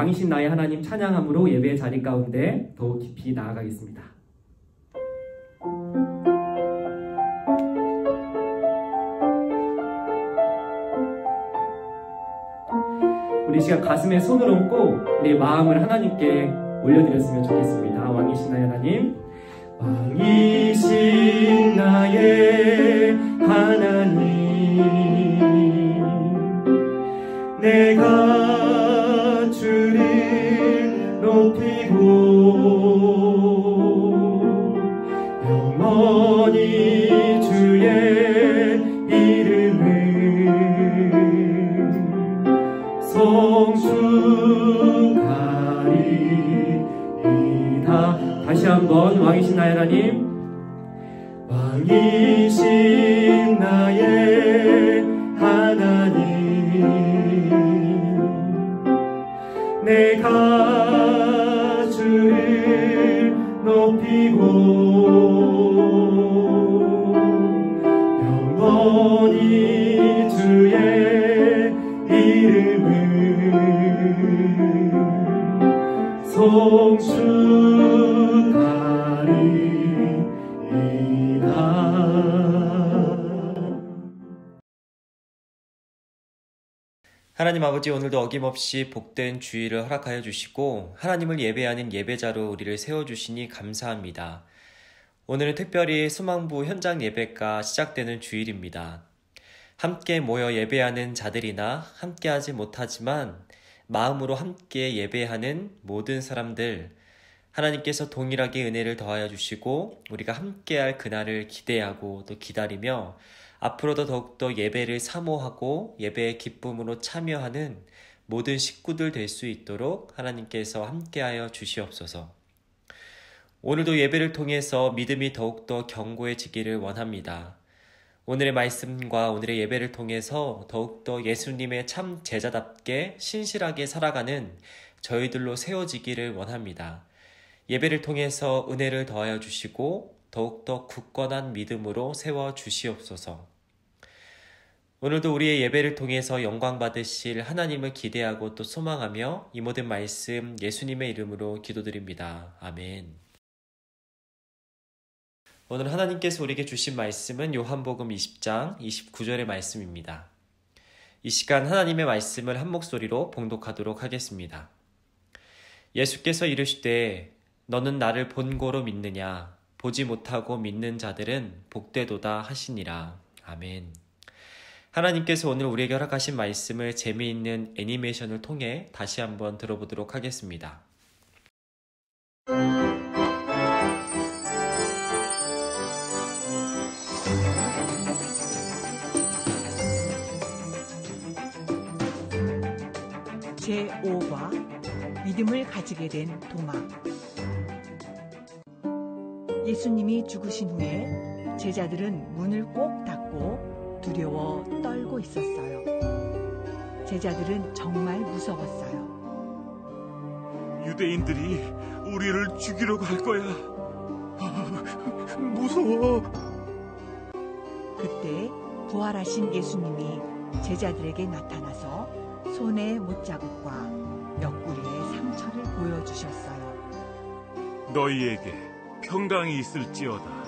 왕이신 나의 하나님 찬양함으로 예배의 자리 가운데 더욱 깊이 나아가겠습니다. 우리 시간 가슴에 손을 얹고 우리 마음을 하나님께 올려드렸으면 좋겠습니다. 왕이신 나의 하나님, 왕이신 나의 하나님, 내가 주를 높이고 영원히 주의 이름을 성축하리이다. 다시 한번 왕이신 나의 하나님, 왕이신 나의 하나님, 내가 주를 높이고 영원히 주의 이름을 성축하리이다. 하나님 아버지, 오늘도 어김없이 복된 주일을 허락하여 주시고 하나님을 예배하는 예배자로 우리를 세워주시니 감사합니다. 오늘은 특별히 소망부 현장 예배가 시작되는 주일입니다. 함께 모여 예배하는 자들이나 함께하지 못하지만 마음으로 함께 예배하는 모든 사람들, 하나님께서 동일하게 은혜를 더하여 주시고 우리가 함께할 그날을 기대하고 또 기다리며 앞으로도 더욱더 예배를 사모하고 예배의 기쁨으로 참여하는 모든 식구들 될 수 있도록 하나님께서 함께하여 주시옵소서. 오늘도 예배를 통해서 믿음이 더욱더 견고해지기를 원합니다. 오늘의 말씀과 오늘의 예배를 통해서 더욱더 예수님의 참 제자답게 신실하게 살아가는 저희들로 세워지기를 원합니다. 예배를 통해서 은혜를 더하여 주시고 더욱더 굳건한 믿음으로 세워 주시옵소서. 오늘도 우리의 예배를 통해서 영광 받으실 하나님을 기대하고 또 소망하며 이 모든 말씀 예수님의 이름으로 기도드립니다. 아멘. 오늘 하나님께서 우리에게 주신 말씀은 요한복음 20장 29절의 말씀입니다. 이 시간 하나님의 말씀을 한 목소리로 봉독하도록 하겠습니다. 예수께서 이르시되 너는 나를 본고로 믿느냐? 보지 못하고 믿는 자들은 복되도다 하시니라. 아멘. 하나님께서 오늘 우리에게 허락하신 말씀을 재미있는 애니메이션을 통해 다시 한번 들어보도록 하겠습니다. 제5과 믿음을 가지게 된 도마. 예수님이 죽으신 후에 제자들은 문을 꼭 닫고 두려워 떨고 있었어요. 제자들은 정말 무서웠어요. 유대인들이 우리를 죽이려고 할 거야. 무서워. 그때 부활하신 예수님이 제자들에게 나타나서 손에 못자국과 옆구리에 상처를 보여주셨어요. 너희에게 평강이 있을지어다.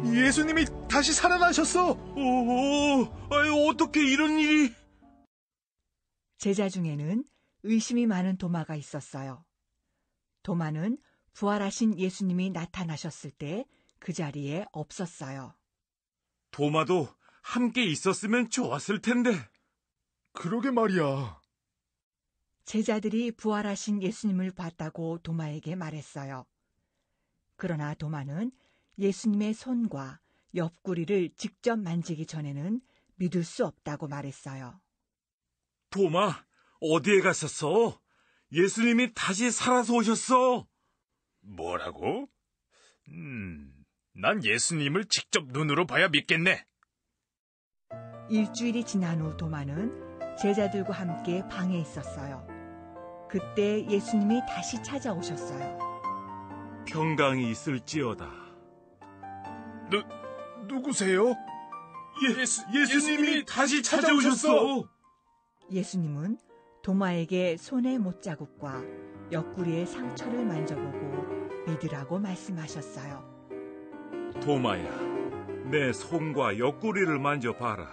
예수님이 다시 살아나셨어. 어떻게 이런 일이? 제자 중에는 의심이 많은 도마가 있었어요. 도마는 부활하신 예수님이 나타나셨을 때 그 자리에 없었어요. 도마도 함께 있었으면 좋았을 텐데. 그러게 말이야. 제자들이 부활하신 예수님을 봤다고 도마에게 말했어요. 그러나 도마는 예수님의 손과 옆구리를 직접 만지기 전에는 믿을 수 없다고 말했어요. 도마, 어디에 갔었어? 예수님이 다시 살아서 오셨어. 뭐라고? 난 예수님을 직접 눈으로 봐야 믿겠네. 일주일이 지난 후 도마는 제자들과 함께 방에 있었어요. 그때 예수님이 다시 찾아오셨어요. 평강이 있을지어다. 누구세요? 예수님이 다시 찾아오셨어. 예수님은 도마에게 손의 못자국과 옆구리의 상처를 만져보고 믿으라고 말씀하셨어요. 도마야, 내 손과 옆구리를 만져봐라.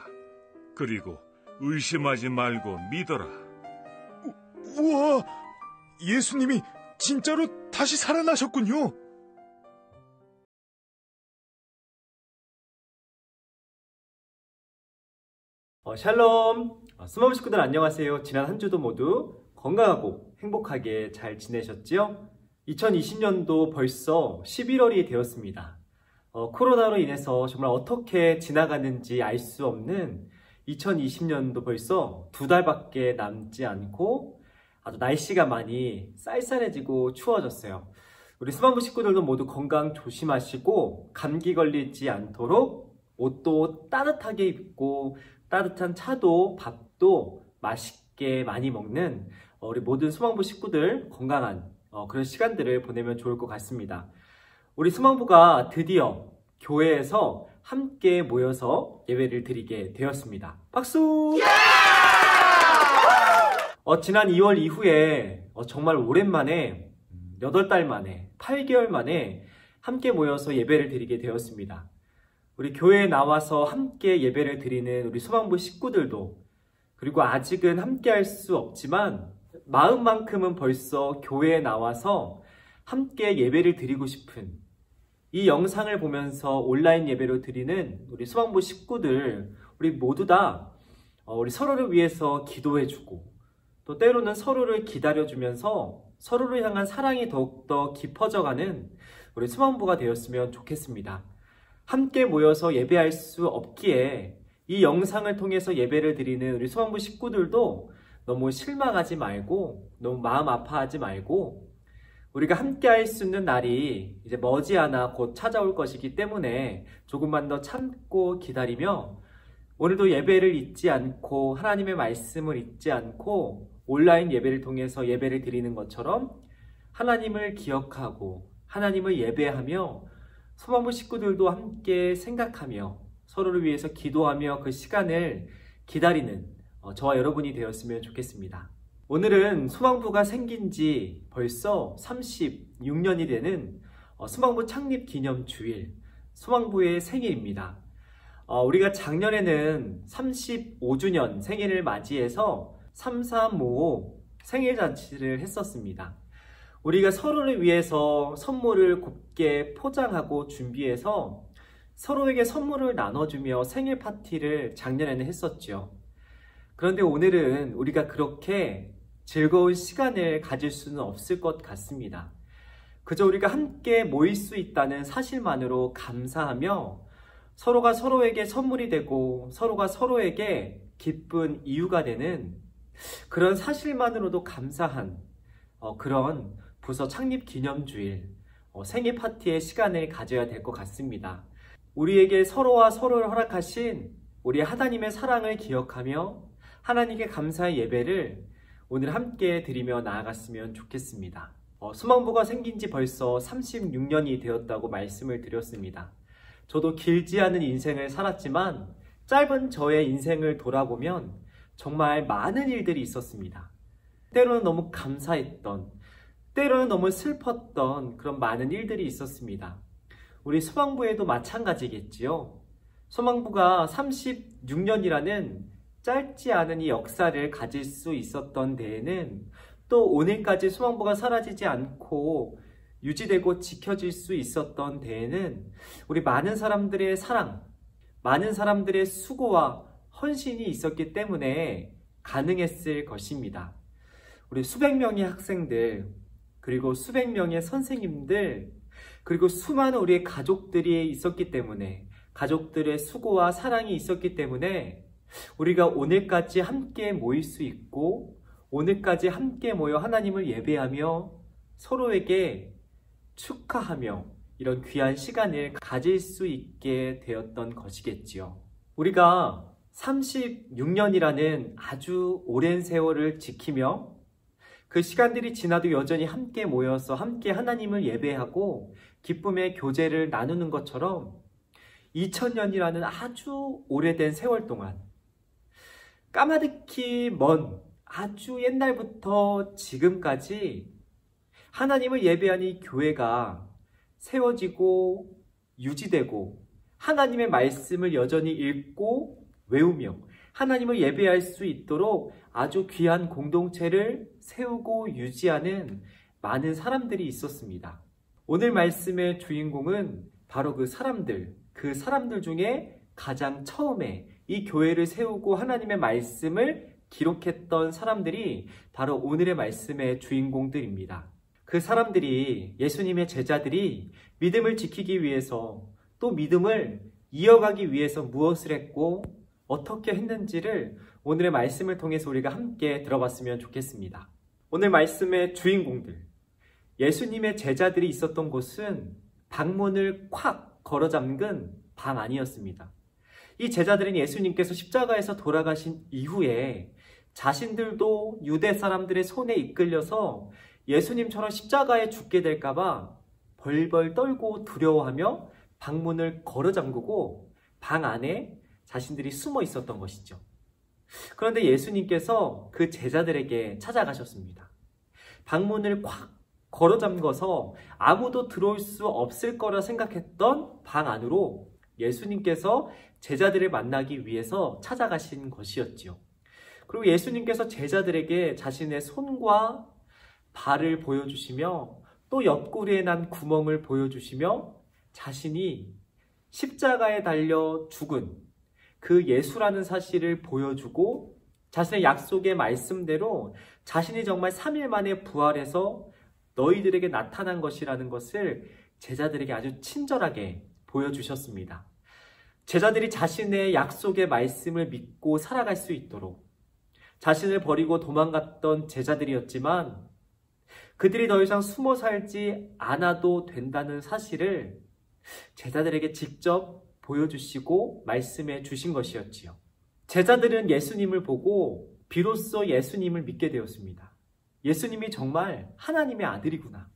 그리고 의심하지 말고 믿어라. 우와, 예수님이 진짜로 다시 살아나셨군요. 샬롬! 스마트 식구들 안녕하세요. 지난 한 주도 모두 건강하고 행복하게 잘 지내셨지요? 2020년도 벌써 11월이 되었습니다. 코로나로 인해서 정말 어떻게 지나가는지 알 수 없는 2020년도 벌써 2달밖에 남지 않고 아주 날씨가 많이 쌀쌀해지고 추워졌어요. 우리 스마트 식구들도 모두 건강 조심하시고 감기 걸리지 않도록 옷도 따뜻하게 입고 따뜻한 차도 밥도 맛있게 많이 먹는 우리 모든 수망부 식구들 건강한 그런 시간들을 보내면 좋을 것 같습니다. 우리 수망부가 드디어 교회에서 함께 모여서 예배를 드리게 되었습니다. 박수! 지난 2월 이후에 정말 오랜만에 8달 만에 8개월 만에 함께 모여서 예배를 드리게 되었습니다. 우리 교회에 나와서 함께 예배를 드리는 우리 수망부 식구들도 그리고 아직은 함께 할 수 없지만 마음만큼은 벌써 교회에 나와서 함께 예배를 드리고 싶은 이 영상을 보면서 온라인 예배로 드리는 우리 수망부 식구들 우리 모두 다 우리 서로를 위해서 기도해주고 또 때로는 서로를 기다려주면서 서로를 향한 사랑이 더욱더 깊어져가는 우리 수망부가 되었으면 좋겠습니다. 함께 모여서 예배할 수 없기에 이 영상을 통해서 예배를 드리는 우리 수망부 식구들도 너무 실망하지 말고 너무 마음 아파하지 말고 우리가 함께 할 수 있는 날이 이제 머지않아 곧 찾아올 것이기 때문에 조금만 더 참고 기다리며 오늘도 예배를 잊지 않고 하나님의 말씀을 잊지 않고 온라인 예배를 통해서 예배를 드리는 것처럼 하나님을 기억하고 하나님을 예배하며 수망부 식구들도 함께 생각하며 서로를 위해서 기도하며 그 시간을 기다리는 저와 여러분이 되었으면 좋겠습니다. 오늘은 수망부가 생긴 지 벌써 36년이 되는 수망부 창립 기념 주일, 수망부의 생일입니다. 우리가 작년에는 35주년 생일을 맞이해서 3355 생일 잔치를 했었습니다. 우리가 서로를 위해서 선물을 곱게 포장하고 준비해서 서로에게 선물을 나눠주며 생일 파티를 작년에는 했었죠. 그런데 오늘은 우리가 그렇게 즐거운 시간을 가질 수는 없을 것 같습니다. 그저 우리가 함께 모일 수 있다는 사실만으로 감사하며 서로가 서로에게 선물이 되고 서로가 서로에게 기쁜 이유가 되는 그런 사실만으로도 감사한 그런 부서 창립 기념주일 생일 파티의 시간을 가져야 될 것 같습니다. 우리에게 서로와 서로를 허락하신 우리 하나님의 사랑을 기억하며 하나님께 감사의 예배를 오늘 함께 드리며 나아갔으면 좋겠습니다. 수망부가 생긴 지 벌써 36년이 되었다고 말씀을 드렸습니다. 저도 길지 않은 인생을 살았지만 짧은 저의 인생을 돌아보면 정말 많은 일들이 있었습니다. 때로는 너무 감사했던, 때로는 너무 슬펐던 그런 많은 일들이 있었습니다. 우리 수망부에도 마찬가지겠지요. 수망부가 36년이라는 짧지 않은 이 역사를 가질 수 있었던 데에는 또 오늘까지 수망부가 사라지지 않고 유지되고 지켜질 수 있었던 데에는 우리 많은 사람들의 사랑, 많은 사람들의 수고와 헌신이 있었기 때문에 가능했을 것입니다. 우리 수백 명의 학생들, 그리고 수백 명의 선생님들, 그리고 수많은 우리의 가족들이 있었기 때문에 가족들의 수고와 사랑이 있었기 때문에 우리가 오늘까지 함께 모일 수 있고 오늘까지 함께 모여 하나님을 예배하며 서로에게 축하하며 이런 귀한 시간을 가질 수 있게 되었던 것이겠지요. 우리가 36년이라는 아주 오랜 세월을 지키며 그 시간들이 지나도 여전히 함께 모여서 함께 하나님을 예배하고 기쁨의 교제를 나누는 것처럼 2000년이라는 아주 오래된 세월 동안 까마득히 먼 아주 옛날부터 지금까지 하나님을 예배하는 이 교회가 세워지고 유지되고 하나님의 말씀을 여전히 읽고 외우며 하나님을 예배할 수 있도록 아주 귀한 공동체를 세우고 유지하는 많은 사람들이 있었습니다. 오늘 말씀의 주인공은 바로 그 사람들 중에 가장 처음에 이 교회를 세우고 하나님의 말씀을 기록했던 사람들이 바로 오늘의 말씀의 주인공들입니다. 그 사람들이 예수님의 제자들이 믿음을 지키기 위해서 또 믿음을 이어가기 위해서 무엇을 했고 어떻게 했는지를 오늘의 말씀을 통해서 우리가 함께 들어봤으면 좋겠습니다. 오늘 말씀의 주인공들, 예수님의 제자들이 있었던 곳은 방문을 콱 걸어 잠근 방 안이었습니다. 이 제자들은 예수님께서 십자가에서 돌아가신 이후에 자신들도 유대 사람들의 손에 이끌려서 예수님처럼 십자가에 죽게 될까봐 벌벌 떨고 두려워하며 방문을 걸어 잠그고 방 안에 자신들이 숨어 있었던 것이죠. 그런데 예수님께서 그 제자들에게 찾아가셨습니다. 방문을 콱 걸어 잠궈서 아무도 들어올 수 없을 거라 생각했던 방 안으로 예수님께서 제자들을 만나기 위해서 찾아가신 것이었지요. 그리고 예수님께서 제자들에게 자신의 손과 발을 보여주시며 또 옆구리에 난 구멍을 보여주시며 자신이 십자가에 달려 죽은 그 예수라는 사실을 보여주고 자신의 약속의 말씀대로 자신이 정말 3일 만에 부활해서 너희들에게 나타난 것이라는 것을 제자들에게 아주 친절하게 보여주셨습니다. 제자들이 자신의 약속의 말씀을 믿고 살아갈 수 있도록 자신을 버리고 도망갔던 제자들이었지만 그들이 더 이상 숨어 살지 않아도 된다는 사실을 제자들에게 직접 보여주시고 말씀해 주신 것이었지요. 제자들은 예수님을 보고 비로소 예수님을 믿게 되었습니다. 예수님이 정말 하나님의 아들이구나.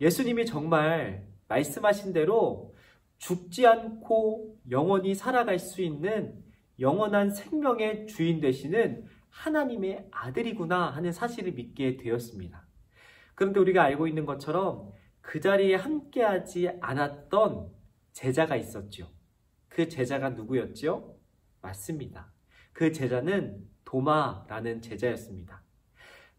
예수님이 정말 말씀하신 대로 죽지 않고 영원히 살아갈 수 있는 영원한 생명의 주인 되시는 하나님의 아들이구나 하는 사실을 믿게 되었습니다. 그런데 우리가 알고 있는 것처럼 그 자리에 함께하지 않았던 제자가 있었죠. 그 제자가 누구였죠? 맞습니다. 그 제자는 도마라는 제자였습니다.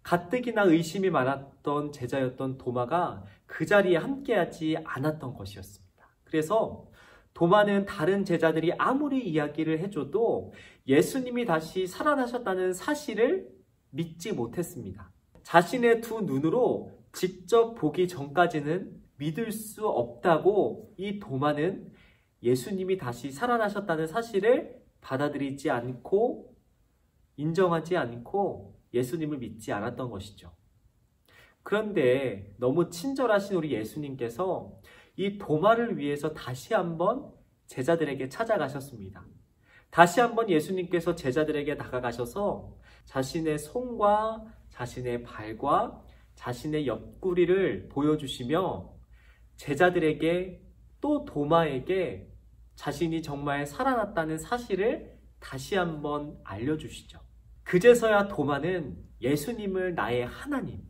가뜩이나 의심이 많았던 제자였던 도마가 그 자리에 함께하지 않았던 것이었습니다. 그래서 도마는 다른 제자들이 아무리 이야기를 해줘도 예수님이 다시 살아나셨다는 사실을 믿지 못했습니다. 자신의 두 눈으로 직접 보기 전까지는 믿을 수 없다고 이 도마는 예수님이 다시 살아나셨다는 사실을 받아들이지 않고 인정하지 않고 예수님을 믿지 않았던 것이죠. 그런데 너무 친절하신 우리 예수님께서 이 도마를 위해서 다시 한번 제자들에게 찾아가셨습니다. 다시 한번 예수님께서 제자들에게 다가가셔서 자신의 손과 자신의 발과 자신의 옆구리를 보여주시며 제자들에게 또 도마에게 자신이 정말 살아났다는 사실을 다시 한번 알려주시죠. 그제서야 도마는 예수님을 나의 하나님,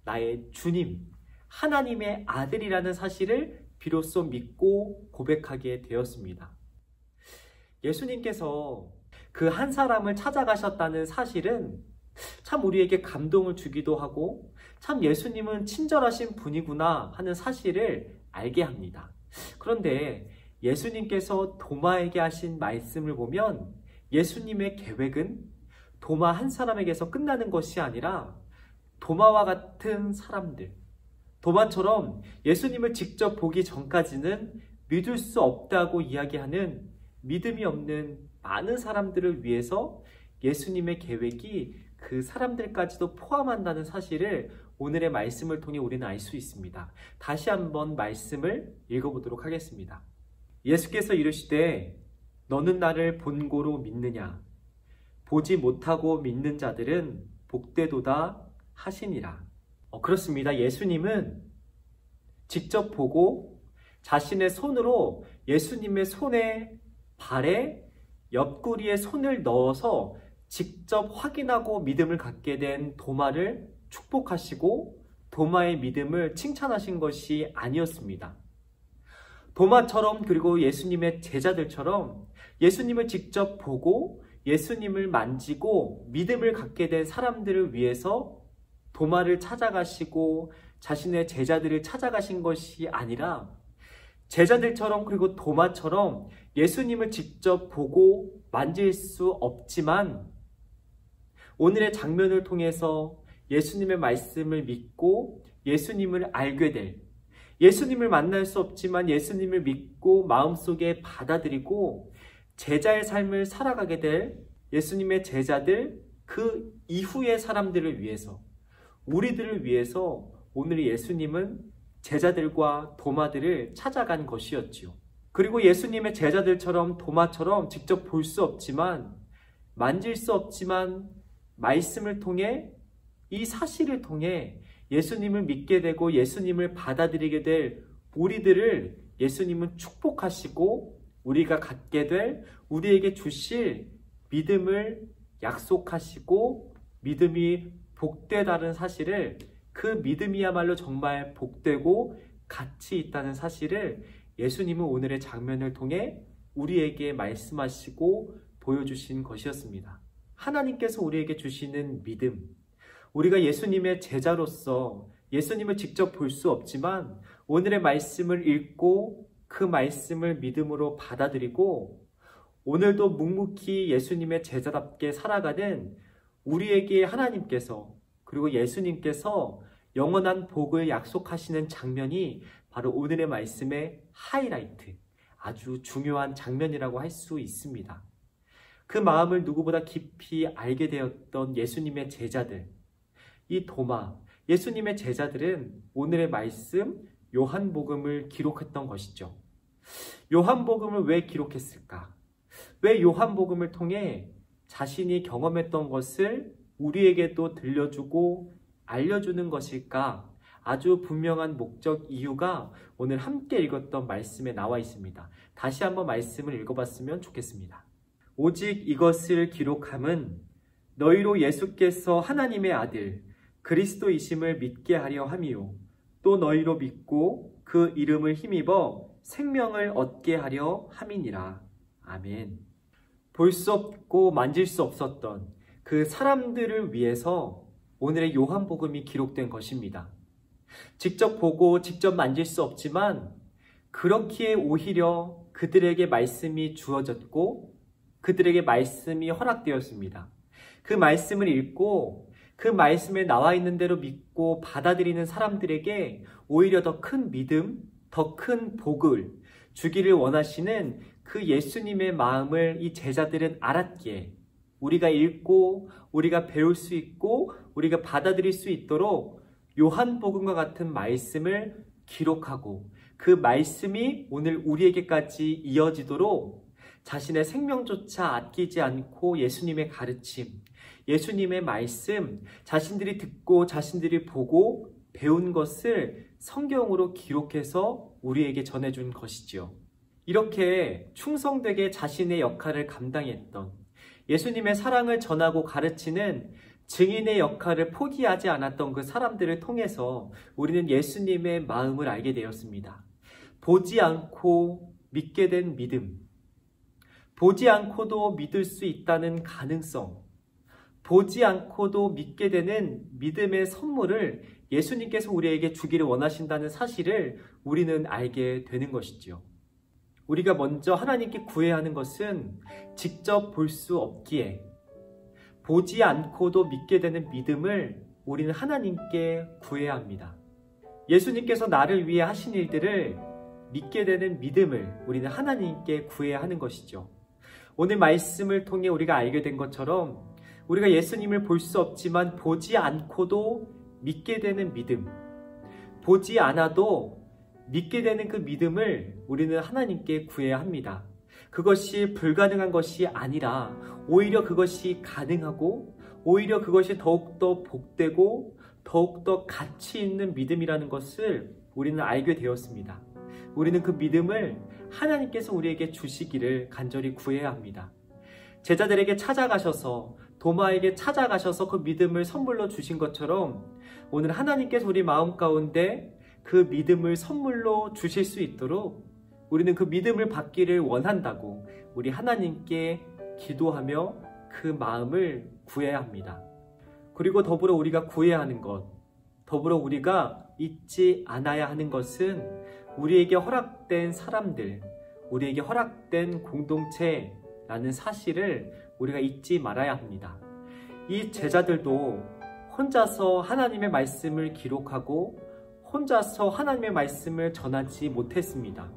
나의 주님, 하나님의 아들이라는 사실을 비로소 믿고 고백하게 되었습니다. 예수님께서 그 한 사람을 찾아가셨다는 사실은 참 우리에게 감동을 주기도 하고 참 예수님은 친절하신 분이구나 하는 사실을 알게 합니다. 그런데 예수님께서 도마에게 하신 말씀을 보면 예수님의 계획은 도마 한 사람에게서 끝나는 것이 아니라 도마와 같은 사람들, 도마처럼 예수님을 직접 보기 전까지는 믿을 수 없다고 이야기하는 믿음이 없는 많은 사람들을 위해서 예수님의 계획이 그 사람들까지도 포함한다는 사실을 오늘의 말씀을 통해 우리는 알 수 있습니다. 다시 한번 말씀을 읽어보도록 하겠습니다. 예수께서 이르시되 너는 나를 본고로 믿느냐? 보지 못하고 믿는 자들은 복되도다 하시니라. 그렇습니다. 예수님은 직접 보고 자신의 손으로 예수님의 손에 발에 옆구리에 손을 넣어서 직접 확인하고 믿음을 갖게 된 도마를 축복하시고 도마의 믿음을 칭찬하신 것이 아니었습니다. 도마처럼 그리고 예수님의 제자들처럼 예수님을 직접 보고 예수님을 만지고 믿음을 갖게 된 사람들을 위해서 도마를 찾아가시고 자신의 제자들을 찾아가신 것이 아니라 제자들처럼 그리고 도마처럼 예수님을 직접 보고 만질 수 없지만 오늘의 장면을 통해서 예수님의 말씀을 믿고 예수님을 알게 될, 예수님을 만날 수 없지만 예수님을 믿고 마음속에 받아들이고 제자의 삶을 살아가게 될 예수님의 제자들, 그 이후의 사람들을 위해서, 우리들을 위해서 오늘 예수님은 제자들과 도마들을 찾아간 것이었지요. 그리고 예수님의 제자들처럼 도마처럼 직접 볼 수 없지만, 만질 수 없지만 말씀을 통해, 이 사실을 통해 예수님을 믿게 되고 예수님을 받아들이게 될 우리들을 예수님은 축복하시고 우리가 갖게 될, 우리에게 주실 믿음을 약속하시고 믿음이 복되다는 사실을, 그 믿음이야말로 정말 복되고 가치 있다는 사실을 예수님은 오늘의 장면을 통해 우리에게 말씀하시고 보여주신 것이었습니다. 하나님께서 우리에게 주시는 믿음, 우리가 예수님의 제자로서 예수님을 직접 볼 수 없지만 오늘의 말씀을 읽고 그 말씀을 믿음으로 받아들이고 오늘도 묵묵히 예수님의 제자답게 살아가는 우리에게 하나님께서, 그리고 예수님께서 영원한 복을 약속하시는 장면이 바로 오늘의 말씀의 하이라이트, 아주 중요한 장면이라고 할 수 있습니다. 그 마음을 누구보다 깊이 알게 되었던 예수님의 제자들, 이 도마, 예수님의 제자들은 오늘의 말씀 요한복음을 기록했던 것이죠. 요한복음을 왜 기록했을까? 왜 요한복음을 통해 자신이 경험했던 것을 우리에게도 들려주고 알려주는 것일까? 아주 분명한 목적, 이유가 오늘 함께 읽었던 말씀에 나와 있습니다. 다시 한번 말씀을 읽어봤으면 좋겠습니다. 오직 이것을 기록함은 너희로 예수께서 하나님의 아들 그리스도이심을 믿게 하려 함이요 또 너희로 믿고 그 이름을 힘입어 생명을 얻게 하려 함이니라. 아멘. 볼 수 없고 만질 수 없었던 그 사람들을 위해서 오늘의 요한복음이 기록된 것입니다. 직접 보고 직접 만질 수 없지만 그렇기에 오히려 그들에게 말씀이 주어졌고 그들에게 말씀이 허락되었습니다. 그 말씀을 읽고 그 말씀에 나와 있는 대로 믿고 받아들이는 사람들에게 오히려 더 큰 믿음, 더 큰 복을 주기를 원하시는 그 예수님의 마음을 이 제자들은 알았기에 우리가 읽고 우리가 배울 수 있고 우리가 받아들일 수 있도록 요한복음과 같은 말씀을 기록하고 그 말씀이 오늘 우리에게까지 이어지도록 자신의 생명조차 아끼지 않고 예수님의 가르침, 예수님의 말씀, 자신들이 듣고 자신들이 보고 배운 것을 성경으로 기록해서 우리에게 전해준 것이지요. 이렇게 충성되게 자신의 역할을 감당했던, 예수님의 사랑을 전하고 가르치는 증인의 역할을 포기하지 않았던 그 사람들을 통해서 우리는 예수님의 마음을 알게 되었습니다. 보지 않고 믿게 된 믿음, 보지 않고도 믿을 수 있다는 가능성, 보지 않고도 믿게 되는 믿음의 선물을 예수님께서 우리에게 주기를 원하신다는 사실을 우리는 알게 되는 것이지요. 우리가 먼저 하나님께 구해야 하는 것은 직접 볼 수 없기에 보지 않고도 믿게 되는 믿음을 우리는 하나님께 구해야 합니다. 예수님께서 나를 위해 하신 일들을 믿게 되는 믿음을 우리는 하나님께 구해야 하는 것이죠. 오늘 말씀을 통해 우리가 알게 된 것처럼 우리가 예수님을 볼 수 없지만 보지 않고도 믿게 되는 믿음, 보지 않아도 믿게 되는 그 믿음을 우리는 하나님께 구해야 합니다. 그것이 불가능한 것이 아니라 오히려 그것이 가능하고 오히려 그것이 더욱더 복되고 더욱더 가치 있는 믿음이라는 것을 우리는 알게 되었습니다. 우리는 그 믿음을 하나님께서 우리에게 주시기를 간절히 구해야 합니다. 제자들에게 찾아가셔서 도마에게 찾아가셔서 그 믿음을 선물로 주신 것처럼 오늘 하나님께서 우리 마음 가운데 그 믿음을 선물로 주실 수 있도록 우리는 그 믿음을 받기를 원한다고 우리 하나님께 기도하며 그 마음을 구해야 합니다. 그리고 더불어 우리가 구해야 하는 것, 더불어 우리가 잊지 않아야 하는 것은 우리에게 허락된 사람들, 우리에게 허락된 공동체라는 사실을 우리가 잊지 말아야 합니다. 이 제자들도 혼자서 하나님의 말씀을 기록하고 혼자서 하나님의 말씀을 전하지 못했습니다.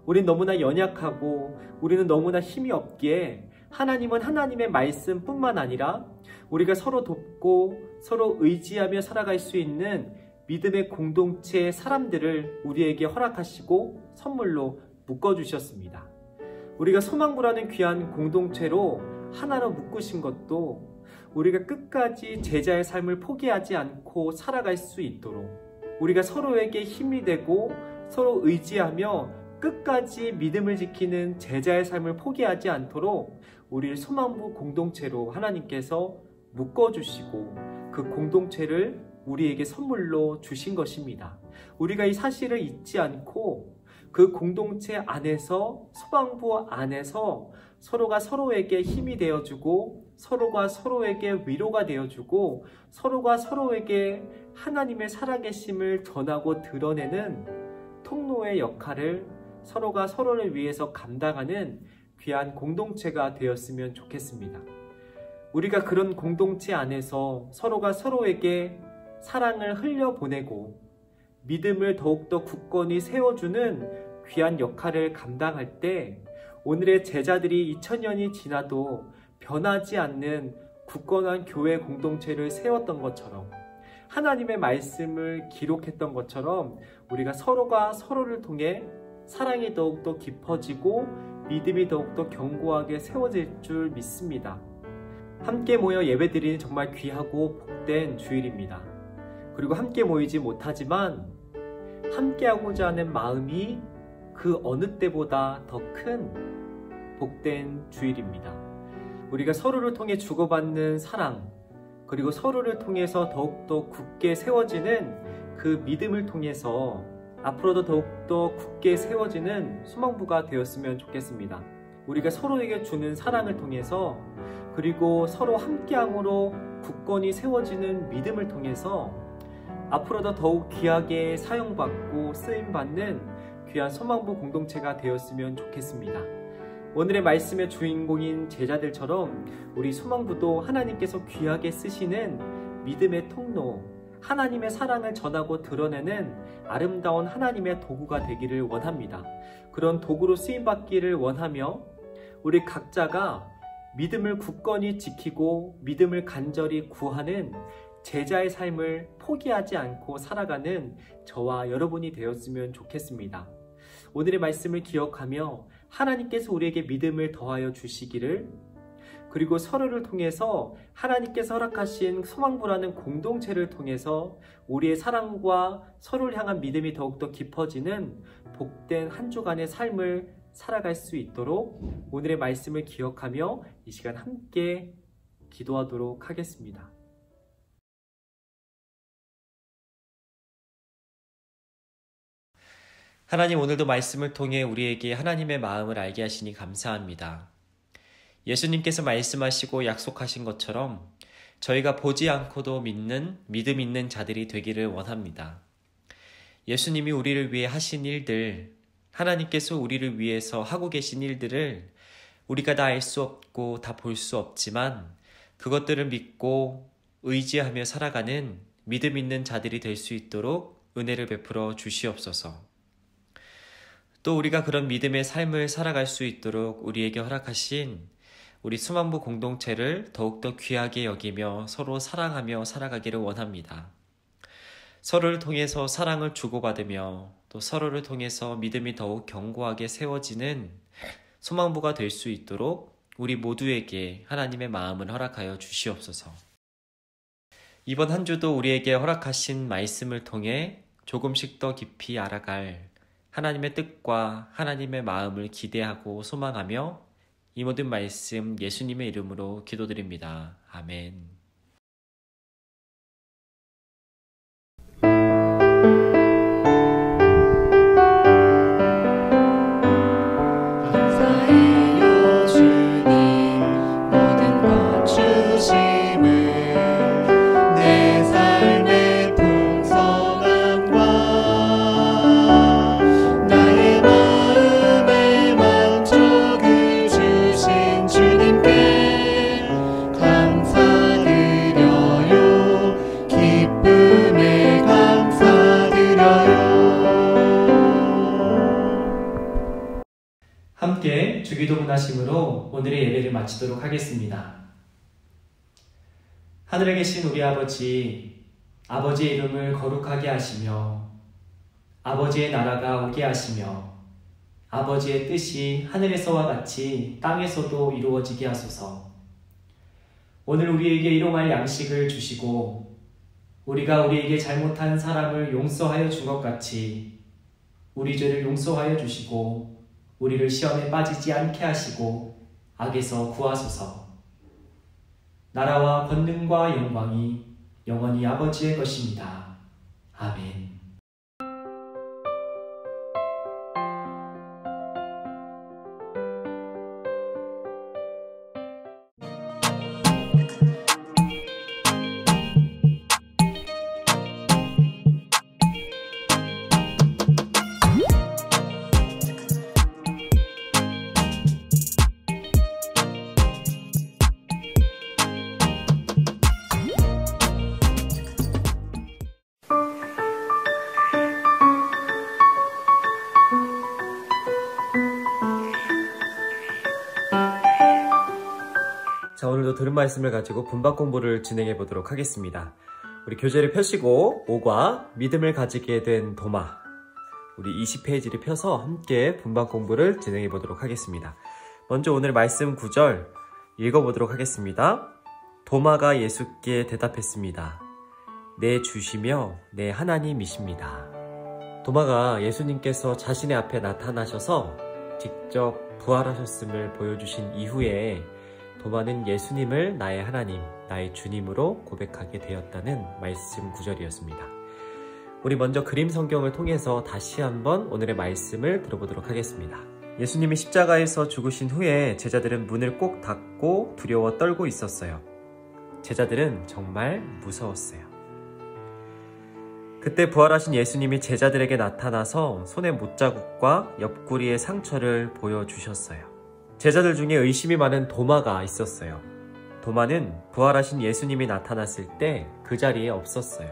우린 너무나 연약하고 우리는 너무나 힘이 없기에 하나님은 하나님의 말씀뿐만 아니라 우리가 서로 돕고 서로 의지하며 살아갈 수 있는 믿음의 공동체의 사람들을 우리에게 허락하시고 선물로 묶어주셨습니다. 우리가 소망부라는 귀한 공동체로 하나로 묶으신 것도 우리가 끝까지 제자의 삶을 포기하지 않고 살아갈 수 있도록 우리가 서로에게 힘이 되고 서로 의지하며 끝까지 믿음을 지키는 제자의 삶을 포기하지 않도록 우리를 소망부 공동체로 하나님께서 묶어주시고 그 공동체를 우리에게 선물로 주신 것입니다. 우리가 이 사실을 잊지 않고 그 공동체 안에서 소망부 안에서 서로가 서로에게 힘이 되어주고 서로가 서로에게 위로가 되어주고 서로가 서로에게 하나님의 살아계심을 전하고 드러내는 통로의 역할을 서로가 서로를 위해서 감당하는 귀한 공동체가 되었으면 좋겠습니다. 우리가 그런 공동체 안에서 서로가 서로에게 사랑을 흘려보내고 믿음을 더욱더 굳건히 세워주는 귀한 역할을 감당할 때 오늘의 제자들이 2000년이 지나도 변하지 않는 굳건한 교회 공동체를 세웠던 것처럼 하나님의 말씀을 기록했던 것처럼 우리가 서로가 서로를 통해 사랑이 더욱더 깊어지고 믿음이 더욱더 견고하게 세워질 줄 믿습니다. 함께 모여 예배드리는 정말 귀하고 복된 주일입니다. 그리고 함께 모이지 못하지만 함께하고자 하는 마음이 그 어느 때보다 더 큰 복된 주일입니다. 우리가 서로를 통해 주고받는 사랑, 그리고 서로를 통해서 더욱더 굳게 세워지는 그 믿음을 통해서 앞으로도 더욱더 굳게 세워지는 소망부가 되었으면 좋겠습니다. 우리가 서로에게 주는 사랑을 통해서 그리고 서로 함께함으로 굳건히 세워지는 믿음을 통해서 앞으로도 더욱 귀하게 사용받고 쓰임받는 귀한 소망부 공동체가 되었으면 좋겠습니다. 오늘의 말씀의 주인공인 제자들처럼 우리 소망부도 하나님께서 귀하게 쓰시는 믿음의 통로, 하나님의 사랑을 전하고 드러내는 아름다운 하나님의 도구가 되기를 원합니다. 그런 도구로 쓰임받기를 원하며 우리 각자가 믿음을 굳건히 지키고 믿음을 간절히 구하는 제자의 삶을 포기하지 않고 살아가는 저와 여러분이 되었으면 좋겠습니다. 오늘의 말씀을 기억하며 하나님께서 우리에게 믿음을 더하여 주시기를, 그리고 서로를 통해서 하나님께서 허락하신 소망부라는 공동체를 통해서 우리의 사랑과 서로를 향한 믿음이 더욱더 깊어지는 복된 한 주간의 삶을 살아갈 수 있도록 오늘의 말씀을 기억하며 이 시간 함께 기도하도록 하겠습니다. 하나님, 오늘도 말씀을 통해 우리에게 하나님의 마음을 알게 하시니 감사합니다. 예수님께서 말씀하시고 약속하신 것처럼 저희가 보지 않고도 믿는 믿음 있는 자들이 되기를 원합니다. 예수님이 우리를 위해 하신 일들, 하나님께서 우리를 위해서 하고 계신 일들을 우리가 다 알 수 없고 다 볼 수 없지만 그것들을 믿고 의지하며 살아가는 믿음 있는 자들이 될 수 있도록 은혜를 베풀어 주시옵소서. 또 우리가 그런 믿음의 삶을 살아갈 수 있도록 우리에게 허락하신 우리 수망부 공동체를 더욱더 귀하게 여기며 서로 사랑하며 살아가기를 원합니다. 서로를 통해서 사랑을 주고받으며 또 서로를 통해서 믿음이 더욱 견고하게 세워지는 소망부가 될 수 있도록 우리 모두에게 하나님의 마음을 허락하여 주시옵소서. 이번 한 주도 우리에게 허락하신 말씀을 통해 조금씩 더 깊이 알아갈 하나님의 뜻과 하나님의 마음을 기대하고 소망하며 이 모든 말씀 예수님의 이름으로 기도드립니다. 아멘. 함께 주기도 문하심으로 오늘의 예배를 마치도록 하겠습니다. 하늘에 계신 우리 아버지, 아버지의 이름을 거룩하게 하시며 아버지의 나라가 오게 하시며 아버지의 뜻이 하늘에서와 같이 땅에서도 이루어지게 하소서. 오늘 우리에게 일용할 양식을 주시고 우리가 우리에게 잘못한 사람을 용서하여 준 것 같이 우리 죄를 용서하여 주시고 우리를 시험에 빠지지 않게 하시고 악에서 구하소서. 나라와 권능과 영광이 영원히 아버지의 것입니다. 아멘. 자, 오늘도 들은 말씀을 가지고 분박 공부를 진행해 보도록 하겠습니다. 우리 교재를 펴시고 5과 믿음을 가지게 된 도마, 우리 20페이지를 펴서 함께 분박 공부를 진행해 보도록 하겠습니다. 먼저 오늘 말씀 9절 읽어보도록 하겠습니다. 도마가 예수께 대답했습니다. 내 주시며 내 하나님이십니다. 도마가 예수님께서 자신의 앞에 나타나셔서 직접 부활하셨음을 보여주신 이후에 도마는 예수님을 나의 하나님, 나의 주님으로 고백하게 되었다는 말씀 구절이었습니다. 우리 먼저 그림 성경을 통해서 다시 한번 오늘의 말씀을 들어보도록 하겠습니다. 예수님이 십자가에서 죽으신 후에 제자들은 문을 꼭 닫고 두려워 떨고 있었어요. 제자들은 정말 무서웠어요. 그때 부활하신 예수님이 제자들에게 나타나서 손의 못자국과 옆구리의 상처를 보여주셨어요. 제자들 중에 의심이 많은 도마가 있었어요. 도마는 부활하신 예수님이 나타났을 때 그 자리에 없었어요.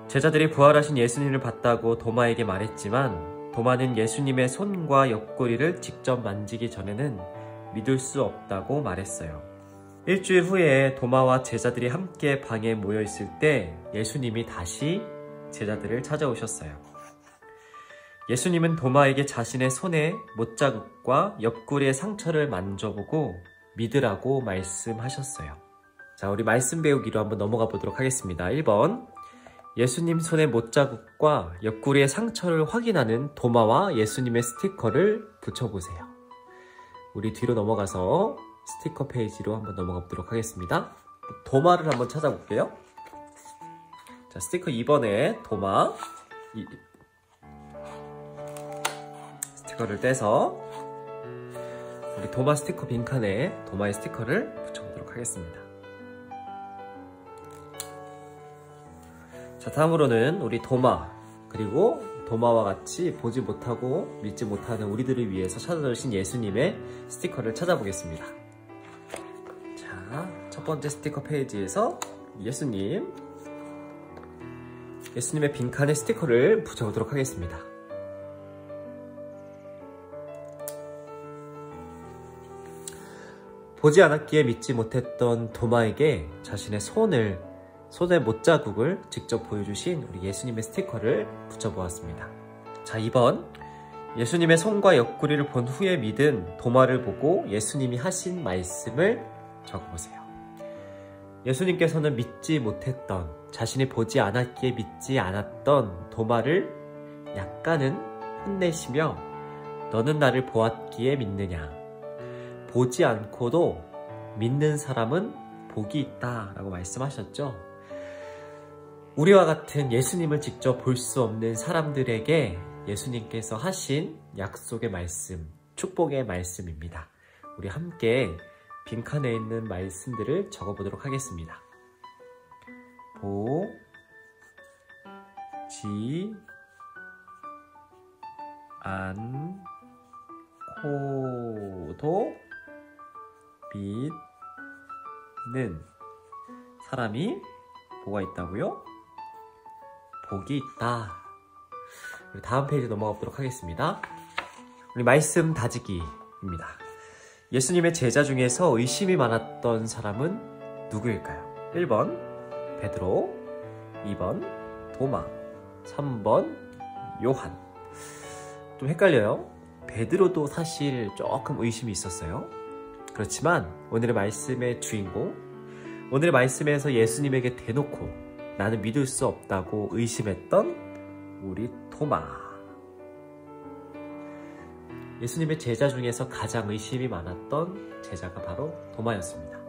제자들이 부활하신 예수님을 봤다고 도마에게 말했지만 도마는 예수님의 손과 옆구리를 직접 만지기 전에는 믿을 수 없다고 말했어요. 일주일 후에 도마와 제자들이 함께 방에 모여 있을 때 예수님이 다시 제자들을 찾아오셨어요. 예수님은 도마에게 자신의 손에 못자국과 옆구리의 상처를 만져보고 믿으라고 말씀하셨어요. 자, 우리 말씀 배우기로 한번 넘어가 보도록 하겠습니다. 1번, 예수님 손에 못자국과 옆구리의 상처를 확인하는 도마와 예수님의 스티커를 붙여보세요. 우리 뒤로 넘어가서 스티커 페이지로 한번 넘어가 보도록 하겠습니다. 도마를 한번 찾아볼게요. 자, 스티커 2번에 도마 스티커를 떼서 우리 도마 스티커 빈칸에 도마의 스티커를 붙여보도록 하겠습니다. 자, 다음으로는 우리 도마, 그리고 도마와 같이 보지 못하고 믿지 못하는 우리들을 위해서 찾아주신 예수님의 스티커를 찾아보겠습니다. 자, 첫 번째 스티커 페이지에서 예수님의 빈칸에 스티커를 붙여보도록 하겠습니다. 보지 않았기에 믿지 못했던 도마에게 자신의 손의 못자국을 직접 보여주신 우리 예수님의 스티커를 붙여보았습니다. 자, 2번, 예수님의 손과 옆구리를 본 후에 믿은 도마를 보고 예수님이 하신 말씀을 적어보세요. 예수님께서는 믿지 못했던, 자신이 보지 않았기에 믿지 않았던 도마를 약간은 혼내시며 너는 나를 보았기에 믿느냐, 보지 않고도 믿는 사람은 복이 있다라고 말씀하셨죠. 우리와 같은 예수님을 직접 볼 수 없는 사람들에게 예수님께서 하신 약속의 말씀, 축복의 말씀입니다. 우리 함께 빈칸에 있는 말씀들을 적어보도록 하겠습니다. 보지 않고도 믿는 사람이 뭐가 있다고요? 복이 있다. 우리 다음 페이지 넘어가 보도록 하겠습니다. 우리 말씀 다지기입니다. 예수님의 제자 중에서 의심이 많았던 사람은 누구일까요? 1번 베드로, 2번 도마, 3번 요한. 좀 헷갈려요. 베드로도 사실 조금 의심이 있었어요. 그렇지만 오늘의 말씀의 주인공, 오늘의 말씀에서 예수님에게 대놓고 나는 믿을 수 없다고 의심했던 우리 도마. 예수님의 제자 중에서 가장 의심이 많았던 제자가 바로 도마였습니다.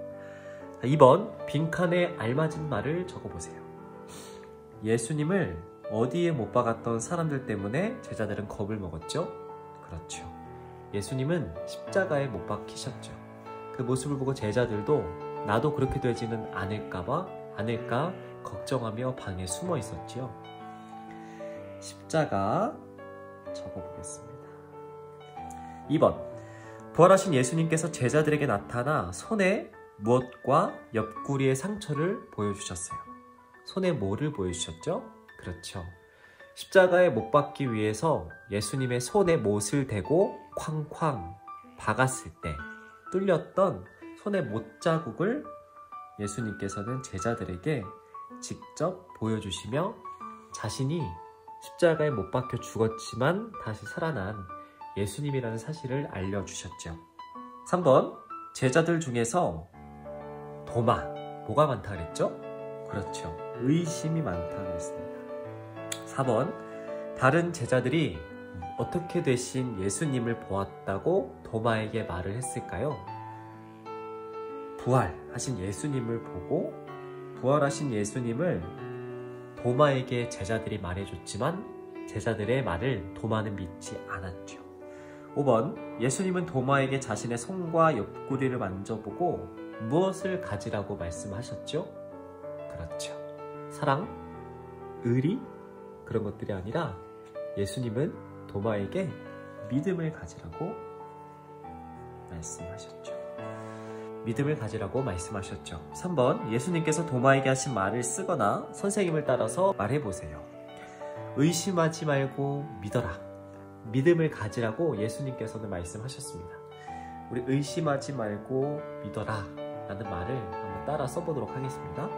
2번 빈칸에 알맞은 말을 적어보세요. 예수님을 어디에 못 박았던 사람들 때문에 제자들은 겁을 먹었죠? 그렇죠. 예수님은 십자가에 못 박히셨죠. 그 모습을 보고 제자들도 나도 그렇게 되지는 않을까 걱정하며 방에 숨어 있었지요. 십자가 적어보겠습니다. 2번 부활하신 예수님께서 제자들에게 나타나 손에 무엇과 옆구리의 상처를 보여주셨어요. 손에 뭐를 보여주셨죠? 그렇죠. 십자가에 못 박기 위해서 예수님의 손에 못을 대고 쾅쾅 박았을 때 뚫렸던 손의 못 자국을 예수님께서는 제자들에게 직접 보여주시며 자신이 십자가에 못 박혀 죽었지만 다시 살아난 예수님이라는 사실을 알려주셨죠. 3번 제자들 중에서 도마, 뭐가 많다 그랬죠? 그렇죠. 의심이 많다 그랬습니다. 4번 다른 제자들이 어떻게 되신 예수님을 보았다고 도마에게 말을 했을까요? 부활하신 예수님을 보고 부활하신 예수님을 도마에게 제자들이 말해줬지만 제자들의 말을 도마는 믿지 않았죠. 5번 예수님은 도마에게 자신의 손과 옆구리를 만져보고 무엇을 가지라고 말씀하셨죠? 그렇죠. 사랑, 의리 그런 것들이 아니라 예수님은 도마에게 믿음을 가지라고 말씀하셨죠. 믿음을 가지라고 말씀하셨죠. 3번 예수님께서 도마에게 하신 말을 쓰거나 선생님을 따라서 말해보세요. 의심하지 말고 믿어라. 믿음을 가지라고 예수님께서는 말씀하셨습니다. 우리 의심하지 말고 믿어라 라는 말을 한번 따라 써보도록 하겠습니다.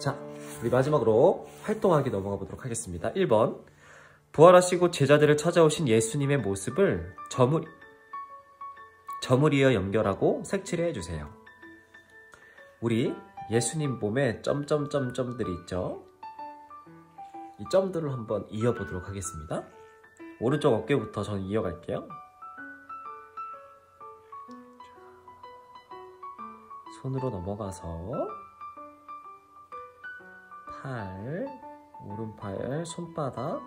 자, 우리 마지막으로 활동하기 넘어가 보도록 하겠습니다. 1번 부활하시고 제자들을 찾아오신 예수님의 모습을 점을 이어 연결하고 색칠해 주세요. 우리 예수님 몸에 점점점점들이 있죠? 이 점들을 한번 이어보도록 하겠습니다. 오른쪽 어깨부터 저는 이어갈게요. 손으로 넘어가서 팔, 오른팔, 손바닥,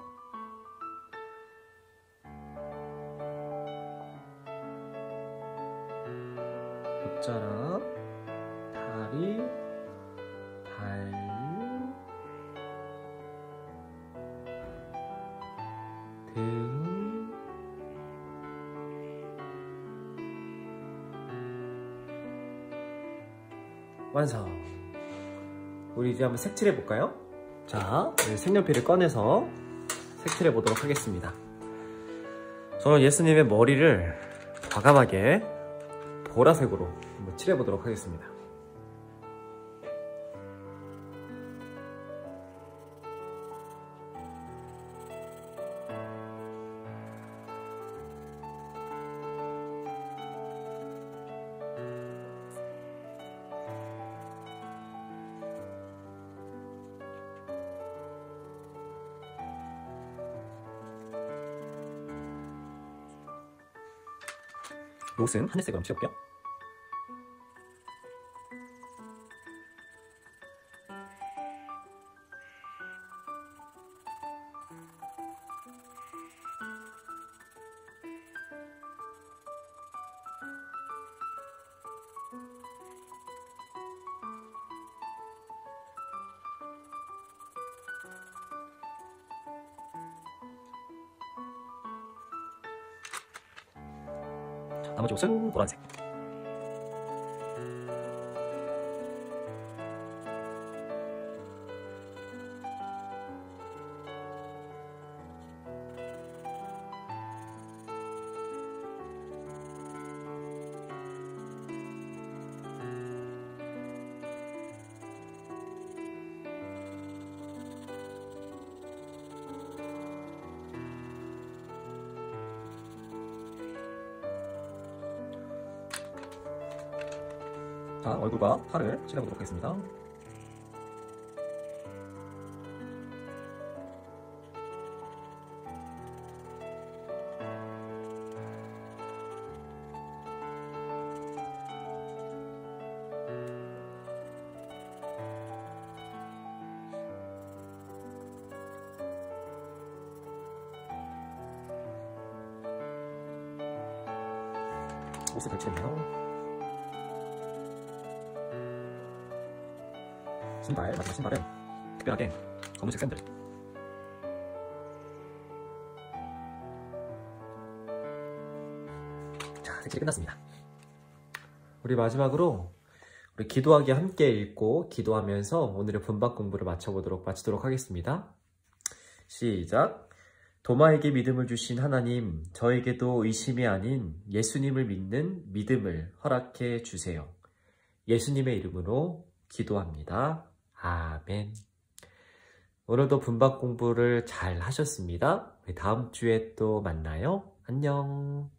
옷자락, 다리, 발, 등, 완성. 우리 이제 한번 색칠해 볼까요? 자, 색연필을 꺼내서 색칠해 보도록 하겠습니다. 저는 예수님의 머리를 과감하게 보라색으로 한번 칠해 보도록 하겠습니다. 롯은 하늘색으로 칠해볼게요. 나머지 옷은 노란색. 자, 얼굴과 팔을 칠해보도록 하겠습니다. 옷을 걸치겠네요. 마지막 신발은 특별하게 검은색 샌들. 자, 색칠이 끝났습니다. 우리 마지막으로 우리 기도하기 함께 읽고 기도하면서 오늘의 분박 공부를 마치도록 하겠습니다. 시작. 도마에게 믿음을 주신 하나님, 저에게도 의심이 아닌 예수님을 믿는 믿음을 허락해 주세요. 예수님의 이름으로 기도합니다. 아멘. 오늘도 분박 공부를 잘 하셨습니다. 다음 주에 또 만나요. 안녕.